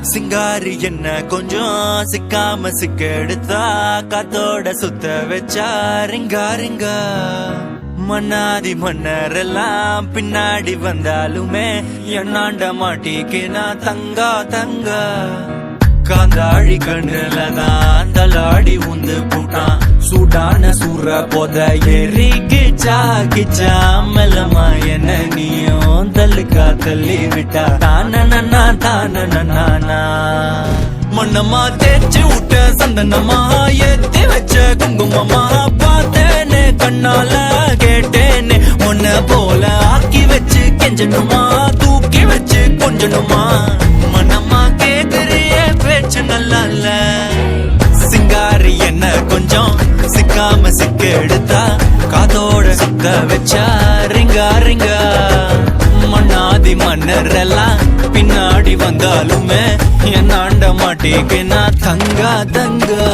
சிங்காரி என்ன கொஞ்சம் சிக்காம சிக்க எடுத்தா காத்தோட சுத்த வச்சா ரிங்கா ரிங்கா மன்னாதி மன்னரெல்லாம் பின்னாடி வந்தாலுமே என்னாண்ட மாட்டிக்கு நான் தங்கா தங்கா காந்தாழி கண்ணுலதான் தலாடி உந்து போட்டான் சூடான சூற போத ஏறி கிச்சா கிச்சா மெல்லமா என்ன நீயும் தள்ளுக்கா தள்ளி விட்டா தானனா தானனா மண்ணம்மா தேய்ச்சி விட்ட சந்தனமா ஏத்தி வச்ச குங்குமமா பார்த்தேனே கண்ணால கேட்டேனே உன்ன போல ஆக்கி வச்சு கெஞ்சணுமா தூக்கி வச்சு கொஞ்சணுமா மண்ணம்மா கேக்குறிய பேச்சு நல்லா இல்ல சிங்காரி என்ன கொஞ்சம் சிக்காம சிக்க எடுத்தா காதோட சுத்த வச்சா ரிங்கா ரிங்கா மண்ணாதி மன்னர் எல்லாம் பின்னாடி வந்தாலுமே என்னாண்ட மாட்டிக்கு நான் தங்கா தங்கா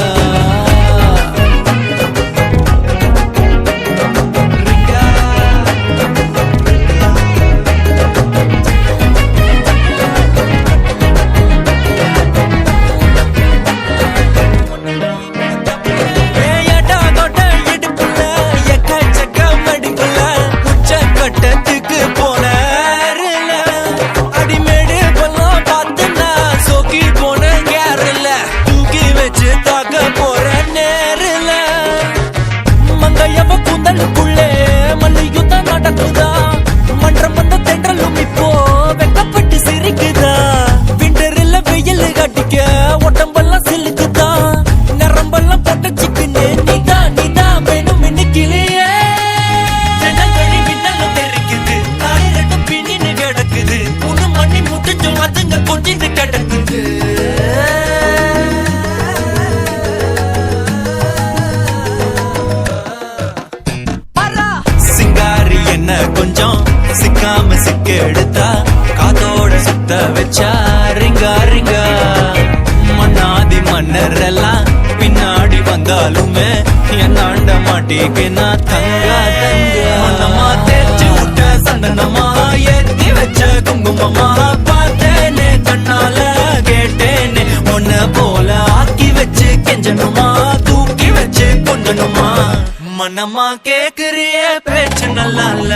கொஞ்சம் சிக்காம சிக்க எடுத்தா காதோட சுத்த வச்சா ரிங்கா ரிங்கா மண்ணாதி மன்னர் எல்லாம் பின்னாடி வந்தாலுமே என்னாண்ட மாட்டிக்கு நான் தங்கா தங்கா மண்ணம்மா தேய்ச்சி விட்ட சந்தனமா ஏத்தி வச்ச குங்குமமா பார்த்தேனே கண்ணால கேட்டேனே உன்ன போல ஆக்கி வச்சு கெஞ்சணுமா தூக்கி வச்சு கொஞ்சணுமா மனமா கேக்குறிய பேச்சு நல்லா இல்ல